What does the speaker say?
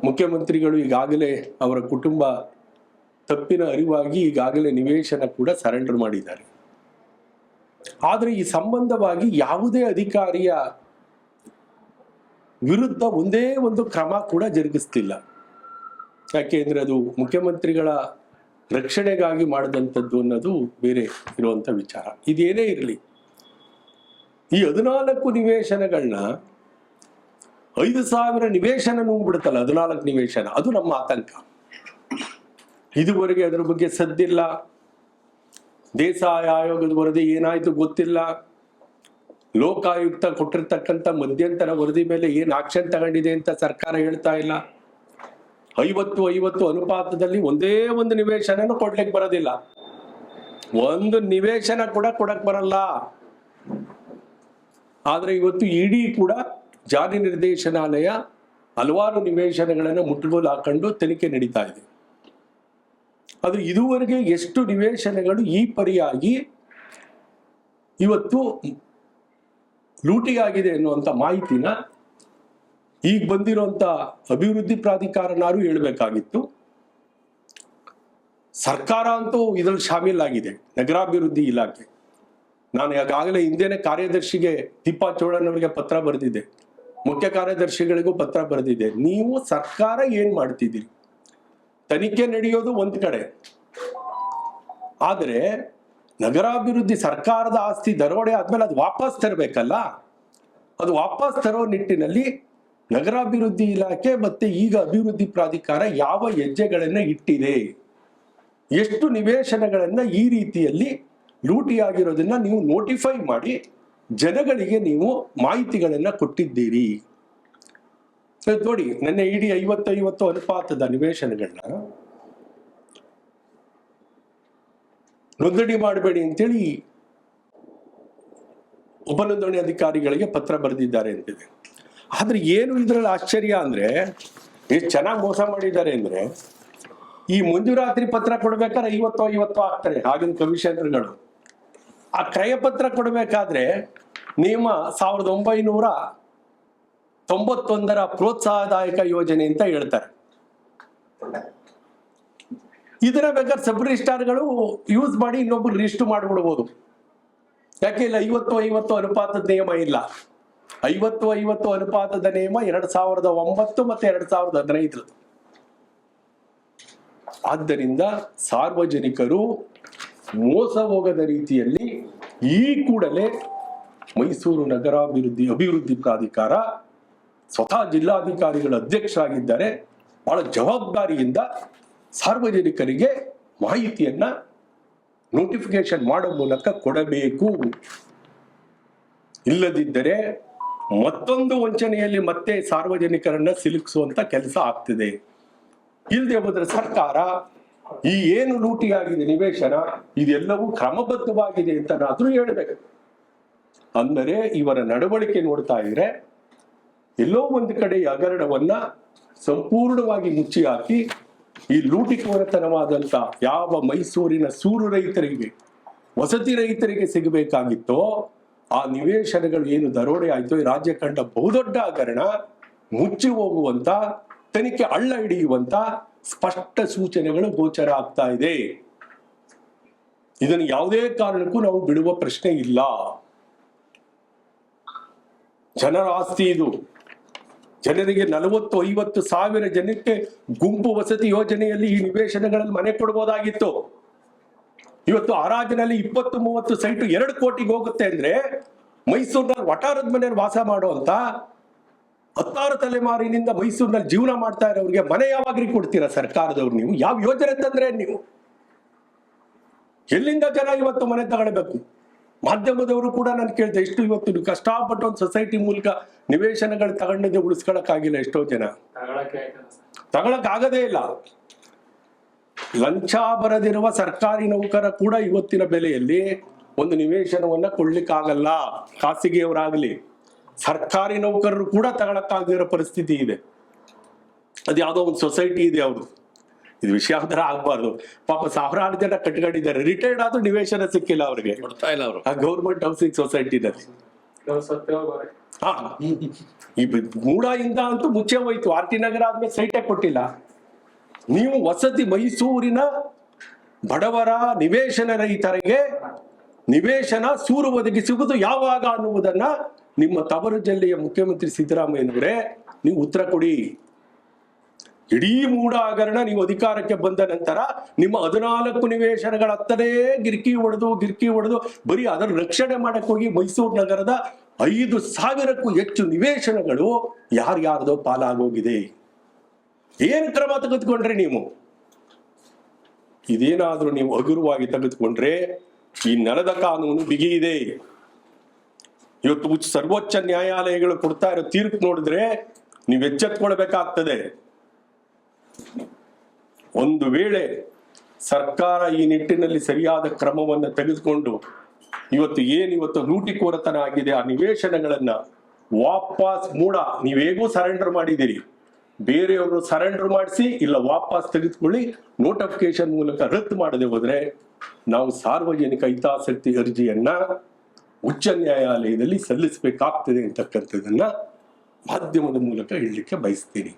ಮುಖ್ಯಮಂತ್ರಿಗಳು ಈಗಾಗಲೇ ಅವರ ಕುಟುಂಬ ತಪ್ಪಿನ ಅರಿವಾಗಿ ಈಗಾಗಲೇ ನಿವೇಶನ ಕೂಡ ಸರೆಂಡರ್ ಮಾಡಿದ್ದಾರೆ. ಆದರೆ ಈ ಸಂಬಂಧವಾಗಿ ಯಾವುದೇ ಅಧಿಕಾರಿಯ ವಿರುದ್ಧ ಒಂದೇ ಒಂದು ಕ್ರಮ ಕೂಡ ಜರುಗಿಸ್ತಿಲ್ಲ. ಯಾಕೆಂದ್ರೆ ಅದು ಮುಖ್ಯಮಂತ್ರಿಗಳ ರಕ್ಷಣೆಗಾಗಿ ಮಾಡಿದಂಥದ್ದು ಅನ್ನೋದು ಬೇರೆ ಇರುವಂತ ವಿಚಾರ. ಇದೇನೇ ಇರಲಿ, ಈ 14 ನಿವೇಶನಗಳನ್ನ 5,000 ನಿವೇಶನ ನುಂಗ್ಬಿಡುತ್ತಲ್ಲ, 14 ನಿವೇಶನ, ಅದು ನಮ್ಮ ಆತಂಕ. ಇದುವರೆಗೆ ಅದರ ಬಗ್ಗೆ ಸದ್ದಿಲ್ಲ. ದೇಸಾಯಿ ಆಯೋಗದ ವರದಿ ಏನಾಯ್ತು ಗೊತ್ತಿಲ್ಲ. ಲೋಕಾಯುಕ್ತ ಕೊಟ್ಟಿರ್ತಕ್ಕಂಥ ಮಧ್ಯಂತರ ವರದಿ ಮೇಲೆ ಏನ್ ಆಕ್ಷನ್ ತಗೊಂಡಿದೆ ಅಂತ ಸರ್ಕಾರ ಹೇಳ್ತಾ ಇಲ್ಲ. 50-50 ಅನುಪಾತದಲ್ಲಿ ಒಂದೇ ಒಂದು ನಿವೇಶನ ಕೊಡ್ಲಿಕ್ಕೆ ಬರೋದಿಲ್ಲ. ಒಂದು ನಿವೇಶನ ಕೂಡ ಕೊಡಕ್ ಬರಲ್ಲ. ಆದ್ರೆ ಇವತ್ತು ಇಡಿ ಕೂಡ ಜಾರಿ ನಿರ್ದೇಶನಾಲಯ ಹಲವಾರು ನಿವೇಶನಗಳನ್ನು ಮುಟ್ಟುಗೋಲು ಹಾಕೊಂಡು ತನಿಖೆ ನಡೀತಾ ಇದೆ. ಆದ್ರೆ ಇದುವರೆಗೆ ಎಷ್ಟು ನಿವೇಶನಗಳು ಈ ಪರಿಯಾಗಿ ಇವತ್ತು ಲೂಟಿಯಾಗಿದೆ ಅನ್ನುವಂಥ ಮಾಹಿತಿನ ಈಗ ಬಂದಿರುವಂತ ಅಭಿವೃದ್ಧಿ ಪ್ರಾಧಿಕಾರನಾರು ಹೇಳ್ಬೇಕಾಗಿತ್ತು. ಸರ್ಕಾರ ಅಂತೂ ಇದ್ರಲ್ಲಿ ಶಾಮೀಲಾಗಿದೆ, ನಗರಾಭಿವೃದ್ಧಿ ಇಲಾಖೆ. ನಾನು ಈಗಾಗಲೇ ಹಿಂದೆನೆ ಕಾರ್ಯದರ್ಶಿಗೆ ದೀಪಾ ಚೋಳನ್ ಅವರಿಗೆ ಪತ್ರ ಬರೆದಿದ್ದೆ, ಮುಖ್ಯ ಕಾರ್ಯದರ್ಶಿಗಳಿಗೂ ಪತ್ರ ಬರೆದಿದ್ದೆ. ನೀವು ಸರ್ಕಾರ ಏನ್ ಮಾಡ್ತಿದ್ದೀರಿ? ತನಿಖೆ ನಡೆಯೋದು ಒಂದ್ ಕಡೆ, ಆದ್ರೆ ನಗರಾಭಿವೃದ್ಧಿ ಸರ್ಕಾರದ ಆಸ್ತಿ ದರೋಡೆ ಆದ್ಮೇಲೆ ಅದು ವಾಪಸ್ ತರಬೇಕಲ್ಲ. ಅದು ವಾಪಸ್ ತರೋ ನಿಟ್ಟಿನಲ್ಲಿ ನಗರಾಭಿವೃದ್ಧಿ ಇಲಾಖೆ ಮತ್ತೆ ಈಗ ಅಭಿವೃದ್ಧಿ ಪ್ರಾಧಿಕಾರ ಯಾವ ಹೆಜ್ಜೆಗಳನ್ನ ಇಟ್ಟಿದೆ? ಎಷ್ಟು ನಿವೇಶನಗಳನ್ನ ಈ ರೀತಿಯಲ್ಲಿ ಲೂಟಿಯಾಗಿರೋದನ್ನ ನೀವು ನೋಟಿಫೈ ಮಾಡಿ ಜನಗಳಿಗೆ ನೀವು ಮಾಹಿತಿಗಳನ್ನ ಕೊಟ್ಟಿದ್ದೀರಿ? ನೋಡಿ, ನನ್ನ ಇಡೀ 50-50 ಅನುಪಾತದ ನಿವೇಶನಗಳನ್ನ ನೋಂದಣಿ ಮಾಡಬೇಡಿ ಅಂತೇಳಿ ಉಪನೋಂದಣಿ ಅಧಿಕಾರಿಗಳಿಗೆ ಪತ್ರ ಬರೆದಿದ್ದಾರೆ ಅಂತಿದೆ. ಆದ್ರೆ ಏನು ಇದ್ರಲ್ಲಿ ಆಶ್ಚರ್ಯ ಅಂದ್ರೆ, ಎಷ್ಟು ಚೆನ್ನಾಗಿ ಮೋಸ ಮಾಡಿದ್ದಾರೆ ಅಂದ್ರೆ, ಈ ಮಂಜೂರಾತಿ ಪತ್ರ ಕೊಡ್ಬೇಕಾದ್ರೆ 50-50 ಆಗ್ತಾರೆ ಆಗಿನ ಕಮಿಷನರ್ಗಳು. ಆ ಕ್ರಯ ಪತ್ರ ಕೊಡ್ಬೇಕಾದ್ರೆ ನಿಯಮ 1991 ಪ್ರೋತ್ಸಾಹದಾಯಕ ಯೋಜನೆ ಅಂತ ಹೇಳ್ತಾರೆ. ಇದನ್ನ ಬೇಕಾದ್ರೆ ಸಬ್ ರಿಜಿಸ್ಟ್ರಾರ್ಗಳು ಯೂಸ್ ಮಾಡಿ ಇನ್ನೊಬ್ರು ರಿಜಿಸ್ಟರ್ ಮಾಡ್ಬಿಡ್ಬೋದು. ಯಾಕೆ ಇಲ್ಲ 50-50 ಅನುಪಾತದ ನಿಯಮ ಇಲ್ಲ. 50-50 ಅನುಪಾತದ ನಿಯಮ 2009 ಮತ್ತೆ 2015. ಆದ್ದರಿಂದ ಸಾರ್ವಜನಿಕರು ಮೋಸ ಹೋಗದ ರೀತಿಯಲ್ಲಿ ಈ ಕೂಡಲೇ ಮೈಸೂರು ಅಭಿವೃದ್ಧಿ ಪ್ರಾಧಿಕಾರ ಸ್ವತಃ ಜಿಲ್ಲಾಧಿಕಾರಿಗಳ ಅಧ್ಯಕ್ಷರಾಗಿದ್ದಾರೆ, ಬಹಳ ಜವಾಬ್ದಾರಿಯಿಂದ ಸಾರ್ವಜನಿಕರಿಗೆ ಮಾಹಿತಿಯನ್ನ ನೋಟಿಫಿಕೇಶನ್ ಮಾಡೋ ಮೂಲಕ ಕೊಡಬೇಕು. ಇಲ್ಲದಿದ್ದರೆ ಮತ್ತೊಂದು ವಂಚನೆಯಲ್ಲಿ ಮತ್ತೆ ಸಾರ್ವಜನಿಕರನ್ನ ಸಿಲುಕಿಸುವಂತ ಕೆಲಸ ಆಗ್ತಿದೆ. ಇಲ್ಲದೆ ಹೋದ್ರೆ ಸರ್ಕಾರ ಈ ಏನು ಲೂಟಿಯಾಗಿದೆ ನಿವೇಶನ, ಇದೆಲ್ಲವೂ ಕ್ರಮಬದ್ಧವಾಗಿದೆ ಅಂತನಾದ್ರೂ ಹೇಳ್ಬೇಕು. ಅಂದರೆ ಇವರ ನಡವಳಿಕೆ ನೋಡ್ತಾ ಇದ್ರೆ ಎಲ್ಲೋ ಒಂದು ಕಡೆ ಹಗರಣವನ್ನ ಸಂಪೂರ್ಣವಾಗಿ ಮುಚ್ಚಿ ಹಾಕಿ ಈ ಲೂಟಿಕೋರತನವಾದಂತ ಯಾವ ಮೈಸೂರಿನ ಸೂರು ರೈತರಿಗೆ, ವಸತಿ ರೈತರಿಗೆ ಸಿಗಬೇಕಾಗಿತ್ತೋ ಆ ನಿವೇಶನಗಳು ಏನು ದರೋಡೆ ಆಯ್ತು, ಈ ರಾಜ್ಯ ಕಂಡ ಬಹುದೊಡ್ಡ ಹಗರಣ ಮುಚ್ಚಿ ಹೋಗುವಂತ, ತನಿಖೆ ಹಳ್ಳ ಹಿಡಿಯುವಂತ ಸ್ಪಷ್ಟ ಸೂಚನೆಗಳು ಗೋಚರ ಆಗ್ತಾ ಇದೆ. ಇದನ್ನು ಯಾವುದೇ ಕಾರಣಕ್ಕೂ ನಾವು ಬಿಡುವ ಪ್ರಶ್ನೆ ಇಲ್ಲ. ಜನರ ಆಸ್ತಿ ಇದು. ಜನರಿಗೆ 40-50 ಸಾವಿರ ಜನಕ್ಕೆ ಗುಂಪು ವಸತಿ ಯೋಜನೆಯಲ್ಲಿ ಈ ನಿವೇಶನಗಳಲ್ಲಿ ಮನೆ ಕೊಡ್ಬೋದಾಗಿತ್ತು. ಇವತ್ತು ಹರಾಜಿನಲ್ಲಿ 20-30 ಸೈಟು 2 ಕೋಟಿಗೆ ಹೋಗುತ್ತೆ ಅಂದ್ರೆ ಮೈಸೂರಿನಲ್ಲಿ ವಟಾರದ ಮನೆಯಲ್ಲಿ ವಾಸ ಮಾಡುವಂತ 16 ತಲೆಮಾರಿನಿಂದ ಮೈಸೂರಿನಲ್ಲಿ ಜೀವನ ಮಾಡ್ತಾ ಇರೋರಿಗೆ ಮನೆ ಯಾವಾಗ್ರಿ ಕೊಡ್ತೀರಾ ಸರ್ಕಾರದವ್ರು? ನೀವು ಯಾವ ಯೋಜನೆ ತಂದ್ರೆ ನೀವು? ಎಲ್ಲಿಂದ ಜನ ಇವತ್ತು ಮನೆ ತಗೊಳ್ಬೇಕು? ಮಾಧ್ಯಮದವರು ಕೂಡ ನಾನು ಕೇಳ್ದೆ, ಎಷ್ಟು ಇವತ್ತು ಕಷ್ಟಪಟ್ಟು ಒಂದು ಸೊಸೈಟಿ ಮೂಲಕ ನಿವೇಶನಗಳು ತಗೊಂಡಿದ್ದೆ ಉಳಿಸ್ಕೊಳಕ್ಕಾಗಿಲ್ಲ. ಎಷ್ಟೋ ಜನ ತಗೊಳಕ್ ಆಗದೇ ಇಲ್ಲ. ಲಂಚ ಬರದಿರುವ ಸರ್ಕಾರಿ ನೌಕರ ಕೂಡ ಇವತ್ತಿನ ಬೆಲೆಯಲ್ಲಿ ಒಂದು ನಿವೇಶನವನ್ನ ಕೊಡ್ಲಿಕ್ಕಾಗಲ್ಲ. ಖಾಸಗಿಯವರಾಗ್ಲಿ ಸರ್ಕಾರಿ ನೌಕರರು ಕೂಡ ತಗೊಳಕ್ಕಾಗದಿರೋ ಪರಿಸ್ಥಿತಿ ಇದೆ. ಅದು ಯಾವುದೋ ಒಂದು ಸೊಸೈಟಿ ಇದೆ, ಅವರು ಇದು ವಿಷಯ ಆತರ ಆಗ್ಬಾರ್ದು. ಪಾಪ ಸಾವಿರಾರು ಜನ ಕಟ್ಕೊಂಡಿದ್ದಾರೆ, ರಿಟೈರ್ಡ್ ಆದ್ರೂ ನಿವೇಶನ ಸಿಕ್ಕಿಲ್ಲ ಅವ್ರಿಗೆ, ಆ ಗೌರ್ಮೆಂಟ್ ಹೌಸಿಂಗ್ ಸೊಸೈಟಿನಲ್ಲಿ. ಹಾ ಈ ಮೂಡಾಯಿಂದ ಅಂತೂ ಮುಚ್ಚೆ ಹೋಯ್ತು. ಆರ್ ಟಿ ನಗರ ಆದ್ಮೇಲೆ ಸೈಟೇ ಕೊಟ್ಟಿಲ್ಲ. ನೀವು ವಸತಿ ಮೈಸೂರಿನ ಬಡವರ ನಿವೇಶನ ರಹಿತರಿಗೆ ನಿವೇಶನ ಸೂರು ಒದಗಿಸುವುದು ಯಾವಾಗ ಅನ್ನುವುದನ್ನ ನಿಮ್ಮ ತವರು ಜಿಲ್ಲೆಯ ಮುಖ್ಯಮಂತ್ರಿ ಸಿದ್ದರಾಮಯ್ಯನವರೇ ನೀವು ಉತ್ತರ ಕೊಡಿ. ಇಡೀ ಮೂಡ ಹಗರಣ ನೀವು ಅಧಿಕಾರಕ್ಕೆ ಬಂದ ನಂತರ ನಿಮ್ಮ 14 ನಿವೇಶನಗಳ ಹತ್ತನೇ ಗಿರ್ಕಿ ಹೊಡೆದು ಬರೀ ಅದರ ರಕ್ಷಣೆ ಮಾಡಕ್ ಹೋಗಿ ಮೈಸೂರು ನಗರದ 5,000ಕ್ಕೂ ಹೆಚ್ಚು ನಿವೇಶನಗಳು ಯಾರ್ಯಾರ್ದೋ ಪಾಲಾಗೋಗಿದೆ. ಏನ್ ಕ್ರಮ ತೆಗೆದುಕೊಂಡ್ರೆ ನೀವು? ಇದೇನಾದ್ರೂ ನೀವು ಹಗುರವಾಗಿ ತೆಗೆದುಕೊಂಡ್ರೆ ಈ ನೆಲದ ಕಾನೂನು ಬಿಗಿ ಇದೆ. ಇವತ್ತು ಸರ್ವೋಚ್ಚ ನ್ಯಾಯಾಲಯಗಳು ಕೊಡ್ತಾ ಇರೋ ತೀರ್ಪು ನೋಡಿದ್ರೆ ನೀವು ಎಚ್ಚೆತ್ಕೊಳ್ಬೇಕಾಗ್ತದೆ. ಒಂದು ವೇಳೆ ಸರ್ಕಾರ ಈ ನಿಟ್ಟಿನಲ್ಲಿ ಸರಿಯಾದ ಕ್ರಮವನ್ನು ತೆಗೆದುಕೊಂಡು ಇವತ್ತು ಲೂಟಿಕೋರತನ ಆಗಿದೆ, ಆ ನಿವೇಶನಗಳನ್ನ ವಾಪಸ್ ನೀವೇಗೂ ಸರೆಂಡರ್ ಮಾಡಿದ್ದೀರಿ, ಬೇರೆಯವರು ಸರೆಂಡರ್ ಮಾಡಿಸಿ ಇಲ್ಲ ವಾಪಸ್ ತೆಗೆದುಕೊಳ್ಳಿ, ನೋಟಿಫಿಕೇಶನ್ ಮೂಲಕ ರದ್ದು ಮಾಡದೆ ಹೋದ್ರೆ ನಾವು ಸಾರ್ವಜನಿಕ ಹಿತಾಸಕ್ತಿ ಅರ್ಜಿಯನ್ನ ಉಚ್ಚ ನ್ಯಾಯಾಲಯದಲ್ಲಿ ಸಲ್ಲಿಸಬೇಕಾಗ್ತದೆ ಅಂತಕ್ಕಂಥದ್ದನ್ನ ಮಾಧ್ಯಮದ ಮೂಲಕ ಹೇಳಲಿಕ್ಕೆ ಬಯಸ್ತೀನಿ.